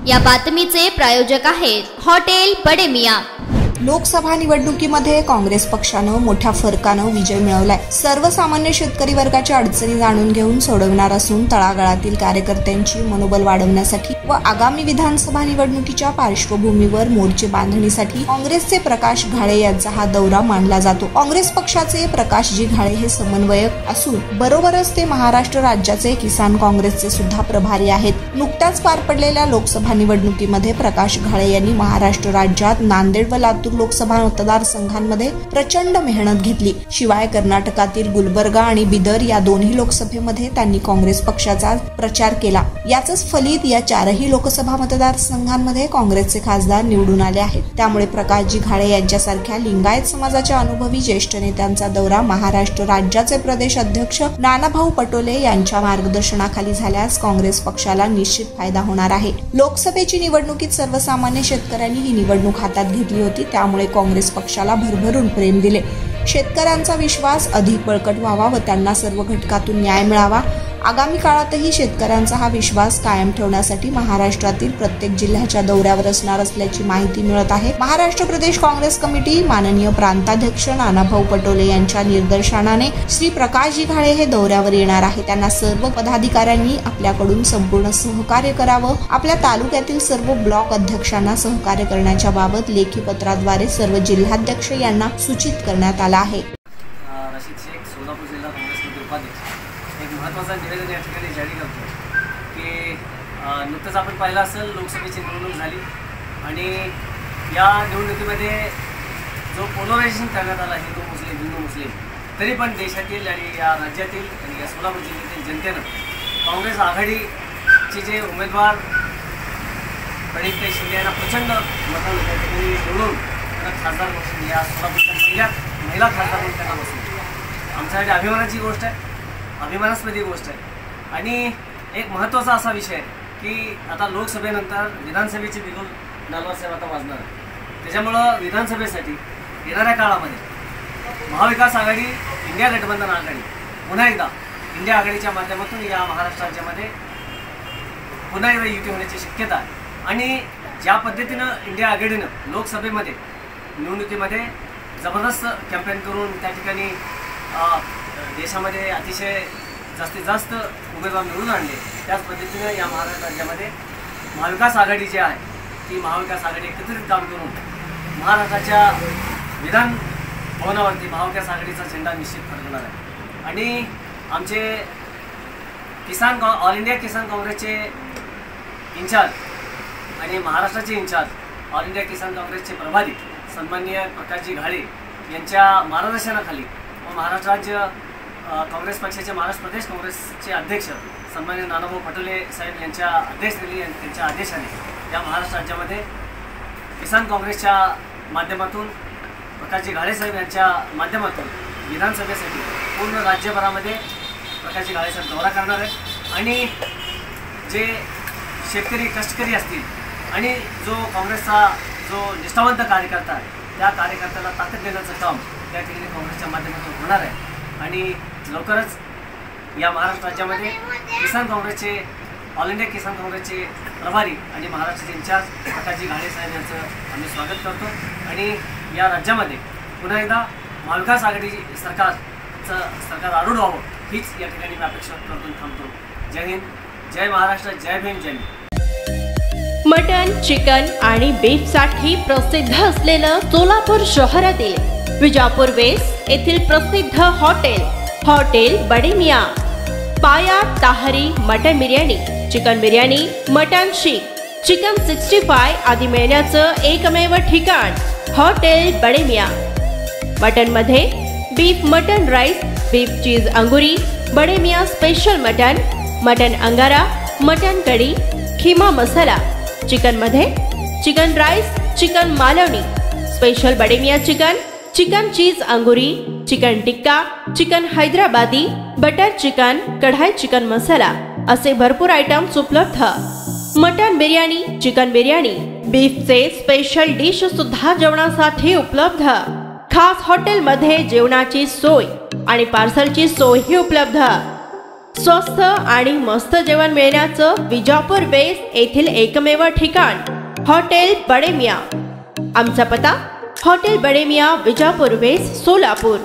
या बातमीचे प्रायोजक आहेत हॉटेल बडे मियां। लोकसभा निवडणुकीमध्ये काँग्रेस पक्षानं मोठ्या फरकानं विजय मिळवलाय। सर्वसामान्य शेतकरी वर्गाच्या अडचणी जाणून घेऊन सोडवणार असून तळागाळातील कार्यकर्त्यांची मनोबल वाढवण्यासाठी व आगामी विधानसभा निवडणुकीच्या पार्श्वभूमीवर मोर्चे बांधणीसाठी काँग्रेसचे प्रकाश घाळे यांचा हा दौरा मानला जातो। काँग्रेस पक्षाचे प्रकाशजी घाळे हे समन्वयक असून बरोबरच ते महाराष्ट्र राज्याचे किसान काँग्रेसचे सुद्धा प्रभारी आहेत। नुकत्याच पार पडलेल्या लोकसभा निवडणुकीमध्ये प्रकाश घाळे यांनी महाराष्ट्र राज्यात नांदेड व लातूर लोकसभा मतदारसंघांमध्ये प्रचंड मेहनत घेतली। शिवाय कर्नाटकातील गुलबर्गा आणि बिदर या दोन्ही लोकसभेमध्ये त्यांनी काँग्रेस पक्षाचा प्रचार केला। याचंच फलित या चारही लोकसभा मतदारसंघांमध्ये काँग्रेसचे खासदार निवडून आले आहेत। त्यामुळे प्रकाशजी घाळे यांच्यासारख्या लिंगायत समाजाच्या अनुभवी ज्येष्ठ नेत्यांचा दौरा महाराष्ट्र राज्याचे प्रदेश अध्यक्ष नानाभाऊ पटोले यांच्या मार्गदर्शनाखाली झाल्यास काँग्रेस पक्षाला निश्चित फायदा होणार आहे। लोकसभेची निवडणुकीत सर्वसामान्य शेतकऱ्यांनी ही निवडणूक हातात घेतली होती, त्यामुळे काँग्रेस पक्षाला भरभरून प्रेम दिले। शेतकऱ्यांचा विश्वास अधिक बळकट व्हावा व त्यांना सर्व घटकातून न्याय मिळावा। आगामी काळातही शेतकऱ्यांचा हा विश्वास कायम ठेवण्यासाठी महाराष्ट्रातील प्रत्येक जिल्ह्याच्या दौऱ्यावर असणार असल्याची माहिती मिळत आहे। महाराष्ट्र प्रदेश काँग्रेस कमिटी माननीय प्रांताध्यक्ष नानाभाऊ पटोले यांच्या निर्देशनाने श्री प्रकाशजी घाळे हे दौऱ्यावर येणार आहे। त्यांना सर्व पदाधिकाऱ्यांनी आपल्याकडून संपूर्ण सहकार्य करावं। आपल्या तालुक्यातील सर्व ब्लॉक अध्यक्षांना सहकार्य करण्याच्या बाबत लेखी पत्राद्वारे सर्व जिल्हाध्यक्ष यांना सूचित करण्यात आलं आहे। एक महत्त्वाचा निवेदन या ठिकाणी जारी करतो की नुकतंच आपण पाहिलं असेल लोकसभेची निवडणूक झाली आणि या निवडणुकीमध्ये जो पोलरायझेशन करण्यात आला हिंदू मुस्लिम तरी पण देशातील आणि या राज्यातील आणि या सोलापूर जिल्ह्यातील जनतेनं काँग्रेस आघाडीचे जे उमेदवार प्रणितताई शिंदे यांना प्रचंड मतांनी त्या ठिकाणी निवडून खासदार बसून या सोलापूरच्या पहिल्या महिला खासदार म्हणून त्यांना बसून आमच्यासाठी अभिमानाची गोष्ट आहे, अभिमानास्पद गोष्ट आहे। आणि एक महत्त्वाचा असा विषय आहे की आता लोकसभेनंतर विधानसभेची बिगुल नालवासाहेब आता वाजणार आहे। त्याच्यामुळं विधानसभेसाठी येणाऱ्या काळामध्ये महाविकास आघाडी इंडिया गठबंधन आघाडी पुन्हा एकदा इंडिया आघाडीच्या माध्यमातून या महाराष्ट्र राज्यामध्ये पुन्हा एकदा युती होण्याची शक्यता आहे। आणि ज्या पद्धतीनं इंडिया आघाडीनं लोकसभेमध्ये निवडणुकीमध्ये जबरदस्त कॅम्पेन करून त्या ठिकाणी देशामध्ये अतिशय जास्तीत जास्त उमेदवार निवडून आणले, त्याच पद्धतीने या महाराष्ट्र राज्यामध्ये महाविकास आघाडी जी आहे ती महाविकास आघाडी एकत्रित काम करून महाराष्ट्राच्या विधान भवनावरती महाविकास आघाडीचा झेंडा निश्चित फडकणार आहे। आणि आमचे ऑल इंडिया किसान काँग्रेसचे इन्चार्ज आणि महाराष्ट्राचे इन्चार्ज ऑल इंडिया किसान काँग्रेसचे प्रभारी सन्माननीय प्रकाशजी घाळे यांच्या मार्गदर्शनाखाली महाराष्ट्र राज्य काँग्रेस पक्षाचे महाराष्ट्र प्रदेश काँग्रेसचे अध्यक्ष सन्माननीय नानाभाऊ पटोले साहेब यांच्या अध्यक्षतेखाली त्यांच्या आदेशाने या महाराष्ट्र राज्यामध्ये किसान काँग्रेसच्या माध्यमातून प्रकाशजी घाळे साहेब यांच्या माध्यमातून विधानसभेसाठी पूर्ण राज्यभरामध्ये प्रकाशजी घाळे साहेब दौरा करणार आहेत। आणि जे शेतकरी कष्टकरी असतील आणि जो काँग्रेसचा जो निष्ठावंत कार्यकर्ता आहे त्या कार्यकर्त्याला ताकद देण्याचं काम त्या ठिकाणी काँग्रेसच्या माध्यमातून होणार आहे। आणि लवकरच या महाराष्ट्र राज्यामध्ये किसान काँग्रेसचे ऑल इंडिया किसान काँग्रेसचे प्रभारी आणि महाराष्ट्राचे इन्चार्ज प्रकाशजी घाळे साहेब यांचं आम्ही स्वागत करतो। आणि या राज्यामध्ये पुन्हा एकदा महाविकास आघाडी सरकार आरूढ व्हावं हीच या ठिकाणी मी अपेक्षा करतो थांबतो। जय हिंद, जय महाराष्ट्र, जय भीम, जय हिंद। मटन, चिकन आणि बीफ साठी प्रसिद्ध असलेलं सोलापूर शहरातील विजापूर वेस्ट येथील प्रसिद्ध hotel Bade Miyan. Paya tahari mutton biryani, chicken biryani, mutton seekh, chicken 65 आदी मिळण्याचं एकमेव ठिकाण हॉटेल बडे मियां। मटन मध्ये beef mutton rice, beef cheese angoori, Bade Miyan special mutton angara, mutton kadhi, keema masala. Chicken मध्ये chicken rice, chicken Malvani, special Bade Miyan chicken cheese angoori, chicken tikka, chicken Hyderabadi, butter chicken, kadhai chicken masala असे भरपूर आयटम्स उपलब्ध। मटन बिर्याणी, चिकन बिर्याणी, बीफचे स्पेशल डिश सुद्धा जेवणासाठी उपलब्ध। खास हॉटेलमध्ये जेवणाची सोय आणि पार्सलची सोयही उपलब्ध। स्वस्त आणि मस्त जेवण मिळण्याचं विजापूर वेस्ट येथील एकमेव ठिकाण हॉटेल बडे मियाँ. आमचा पत्ता हॉटेल बडे मियाँ, विजापूर वेस्ट, सोलापूर.